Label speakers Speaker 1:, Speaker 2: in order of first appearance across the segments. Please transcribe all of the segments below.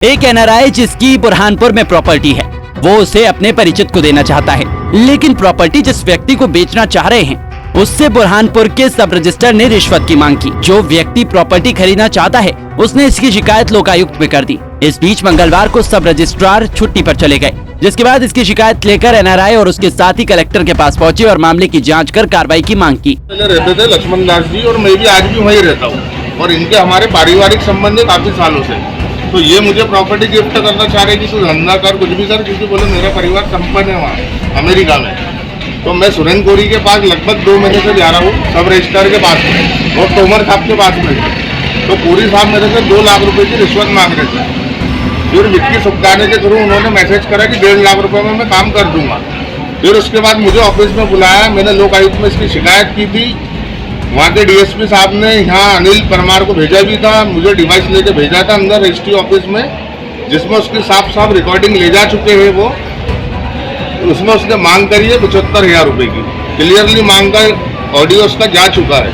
Speaker 1: एक एनआरआई जिसकी बुरहानपुर में प्रॉपर्टी है, वो उसे अपने परिचित को देना चाहता है, लेकिन प्रॉपर्टी जिस व्यक्ति को बेचना चाह रहे हैं उससे बुरहानपुर के सब रजिस्ट्रार ने रिश्वत की मांग की। जो व्यक्ति प्रॉपर्टी खरीदना चाहता है उसने इसकी शिकायत लोकायुक्त में कर दी। इस बीच मंगलवार को सब रजिस्ट्रार छुट्टी पर चले गए, जिसके बाद इसकी शिकायत लेकर एनआरआई और उसके साथी कलेक्टर के पास पहुंचे और मामले की जांच कर कार्रवाई की मांग की।
Speaker 2: रहते थे लक्ष्मण दास जी और मैं भी आज भी वहीं रहता हूँ और इनके हमारे पारिवारिक संबंध है काफी सालों से। तो ये मुझे प्रॉपर्टी गिफ्ट करना चाह रहे कि तू धंधा कर कुछ भी कर, क्योंकि बोले मेरा परिवार संपन्न है वहाँ अमेरिका में। तो मैं सुरेन कोरी के पास लगभग 2 महीने से जा रहा हूँ, सब रजिस्ट्रार के पास में और तोमर साहब के पास में। तो कोरी साहब मेरे से 2 लाख रुपए की रिश्वत मांग रहे थे। फिर विक्की सुखदाने के थ्रू उन्होंने मैसेज करा कि 1.5 लाख रुपए में मैं काम कर दूंगा। फिर उसके बाद मुझे ऑफिस में बुलाया, मैंने लोकायुक्त में इसकी शिकायत की थी। वहाँ के डीएसपी साहब ने यहाँ अनिल परमार को भेजा भी था, मुझे डिवाइस लेके भेजा था अंदर रजिस्ट्री ऑफिस में, जिसमें उसकी साफ रिकॉर्डिंग ले जा चुके हैं वो। उसमें उसने मांग करी है 75,000 रुपये की, क्लियरली मांग का ऑडियो उसका जा चुका है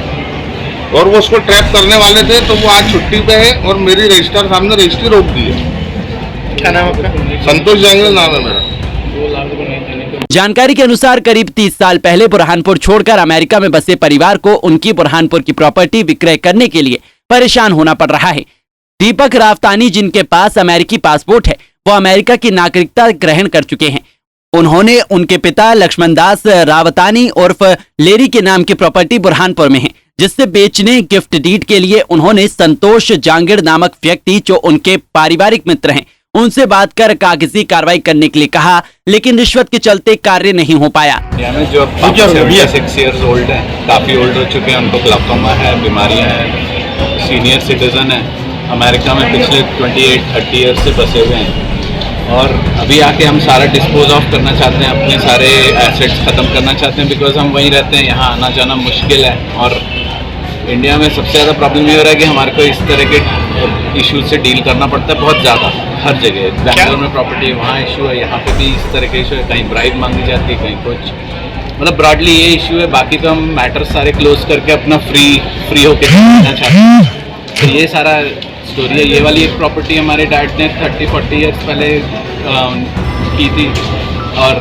Speaker 2: और वो उसको ट्रैप करने वाले थे। तो वो आज छुट्टी पे है और मेरी रजिस्ट्रार साहब ने रजिस्ट्री रोक दी है।
Speaker 3: क्या नाम आपका?
Speaker 2: संतोष जैंगल नाम है मेरा।
Speaker 1: जानकारी के अनुसार करीब 30 साल पहले बुरहानपुर छोड़कर अमेरिका में बसे परिवार को उनकी बुरहानपुर की प्रॉपर्टी विक्रय करने के लिए परेशान होना पड़ रहा है। दीपक रावतानी, जिनके पास अमेरिकी पासपोर्ट है, वो अमेरिका की नागरिकता ग्रहण कर चुके हैं। उन्होंने उनके पिता लक्ष्मण दास रावतानी उर्फ लेरी के नाम की प्रॉपर्टी बुरहानपुर में है, जिससे बेचने गिफ्ट डीड के लिए उन्होंने संतोष जांगिड़ नामक व्यक्ति, जो उनके पारिवारिक मित्र हैं, उनसे बात कर कागजी कार्रवाई करने के लिए कहा, लेकिन रिश्वत के चलते कार्य नहीं हो पाया।
Speaker 4: जो 76 ईयर्स ओल्ड है, काफ़ी ओल्ड हो चुके हैं, उनको ग्लाकोमा है, बीमारियां हैं, सीनियर सिटीजन है, अमेरिका में पिछले 28-30 ईयर्स से बसे हुए हैं और अभी आके हम सारा डिस्पोज ऑफ करना चाहते हैं, अपने सारे एसेट्स ख़त्म करना चाहते हैं, बिकॉज हम वहीं रहते हैं, यहाँ आना जाना मुश्किल है। और इंडिया में सबसे ज़्यादा प्रॉब्लम ये हो रहा है कि हमारे को इस तरह के इश्यूज से डील करना पड़ता है बहुत ज़्यादा, हर जगह। बैंगलोर में प्रॉपर्टी है, वहाँ इशू है, यहाँ पे भी इस तरह के इशू है, कहीं ब्राइब मांगी जाती है, कहीं कुछ, मतलब ब्रॉडली ये इशू है। बाकी तो हम मैटर्स सारे क्लोज करके अपना फ्री होके रहना चाहते हैं। तो ये सारा स्टोरी है। ये वाली एक प्रॉपर्टी हमारे डैड ने 30-40 ईयर्स पहले की थी और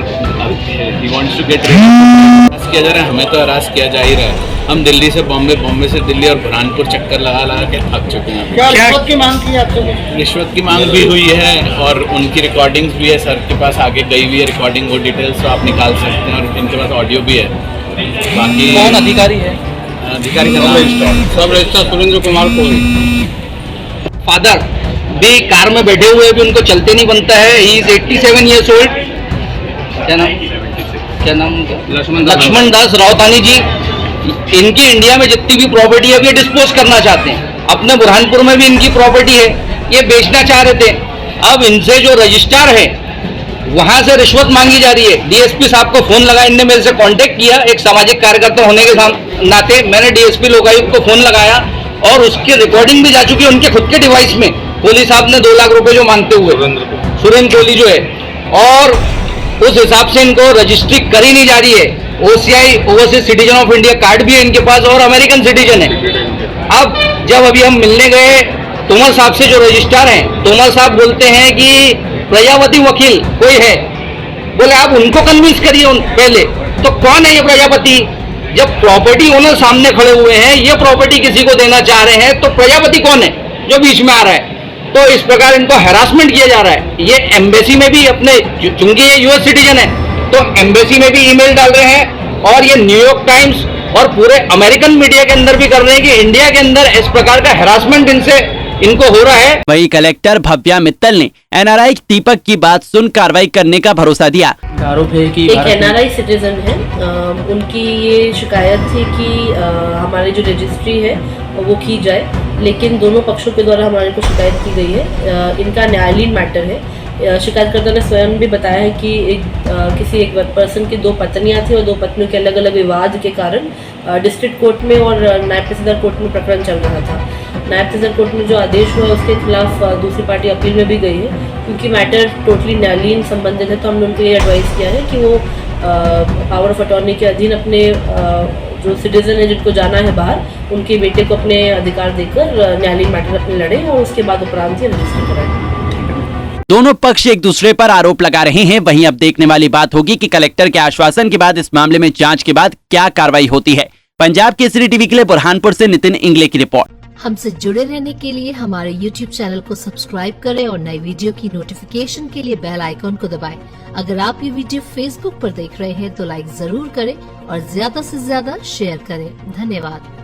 Speaker 4: he wants to get harass किया जा रहा है, हमें तो हरास किया जा ही रहा है। हम दिल्ली से बॉम्बे, बॉम्बे से दिल्ली और बुरहानपुर चक्कर लगा के थक चुके हैं।
Speaker 3: क्या रिश्वत की मांग की आपसे?
Speaker 4: रिश्वत की मांग भी हुई है और उनकी रिकॉर्डिंग्स भी है, सर के पास आगे गई हुई है रिकॉर्डिंग, वो डिटेल्स तो आप निकाल सकते हैं और इनके पास ऑडियो भी है। बाकी
Speaker 3: कौन अधिकारी है?
Speaker 4: अधिकारी का नाम
Speaker 2: सब रजिस्ट्रार सुरेंद्र कुमार कोरी।
Speaker 3: फादर भी कार में बैठे हुए भी उनको चलते नहीं बनता है। He is 87 years old. क्या नाम लक्ष्मण दास रावतानी जी। इनकी इंडिया में जितनी भी प्रॉपर्टी है ये डिस्पोज करना चाहते हैं। अपने बुरहानपुर में भी इनकी प्रॉपर्टी है, ये बेचना चाह रहे थे। अब इनसे जो रजिस्ट्रार है वहां से रिश्वत मांगी जा रही है। डीएसपी साहब को फोन लगा, इनने मेरे से कांटेक्ट किया, एक सामाजिक कार्यकर्ता होने के नाते मैंने डीएसपी लोकायुक्त को फोन लगाया और उसकी रिकॉर्डिंग भी जा चुकी है उनके खुद के डिवाइस में। कोहली साहब ने 2 लाख रुपए जो मांगते हुए, सुरेंद्र कोहली जो है, और उस हिसाब से इनको रजिस्ट्री करी नहीं जा रही है। OCI overseas citizen of India card भी है इनके पास और अमेरिकन सिटीजन है। अब जब अभी हम मिलने गए तोमर साहब से, जो रजिस्ट्रार हैं, तोमर साहब बोलते हैं कि प्रजापति वकील कोई है, बोले आप उनको कन्विंस करिए पहले। तो कौन है ये प्रजापति? जब प्रॉपर्टी ओनर सामने खड़े हुए हैं, ये प्रॉपर्टी किसी को देना चाह रहे हैं, तो प्रजापति कौन है जो बीच में आ रहा है? तो इस प्रकार इनको हैरासमेंट किया जा रहा है। ये एम्बेसी में भी अपने, चूंकि ये यूएस सिटीजन है, तो एम्बेसी में भी ईमेल डाल रहे हैं और ये न्यूयॉर्क टाइम्स और पूरे अमेरिकन मीडिया के अंदर भी कर रहे हैं कि इंडिया के अंदर इस प्रकार का हैरासमेंट इनको हो रहा है।
Speaker 1: वहीं कलेक्टर भव्या मित्तल ने एनआरआई दीपक की बात सुन कार्रवाई करने का भरोसा दिया।
Speaker 5: आरोप है कि एक एनआरआई सिटीजन है, उनकी ये शिकायत थी कि हमारी जो रजिस्ट्री है वो की जाए, लेकिन दोनों पक्षों के द्वारा हमारे को शिकायत की गई है। इनका न्यायालयीन मैटर है। शिकायतकर्ता ने स्वयं भी बताया है कि किसी एक पर्सन की 2 पत्नियां थी और 2 पत्नियों के अलग अलग विवाद के कारण डिस्ट्रिक्ट कोर्ट में और नायब तहसीलदार कोर्ट में प्रकरण चल रहा था। नायब तहसीलदार कोर्ट में जो आदेश हुआ उसके खिलाफ दूसरी पार्टी अपील में भी गई है। क्योंकि मैटर टोटली न्यायालयीन संबंधित है, तो हमने उनको ये एडवाइस किया है कि वो पावर ऑफ अटॉर्नी के अधीन अपने जो सिटीजन है जिनको जाना है बाहर, उनके बेटे को अपने अधिकार देकर न्यायालयीन मैटर अपने लड़े और उसके बाद उपरांत ही रजिस्टर कराएं।
Speaker 1: दोनों पक्ष एक दूसरे पर आरोप लगा रहे हैं। वहीं अब देखने वाली बात होगी कि कलेक्टर के आश्वासन के बाद इस मामले में जांच के बाद क्या कार्रवाई होती है। पंजाब केसरी टीवी के लिए बुरहानपुर से नितिन इंगले की रिपोर्ट।
Speaker 6: हमसे जुड़े रहने के लिए हमारे YouTube चैनल को सब्सक्राइब करें और नई वीडियो की नोटिफिकेशन के लिए बेल आइकॉन को दबाएं। अगर आप ये वीडियो Facebook पर देख रहे हैं तो लाइक जरूर करें और ज्यादा से ज्यादा शेयर करें। धन्यवाद।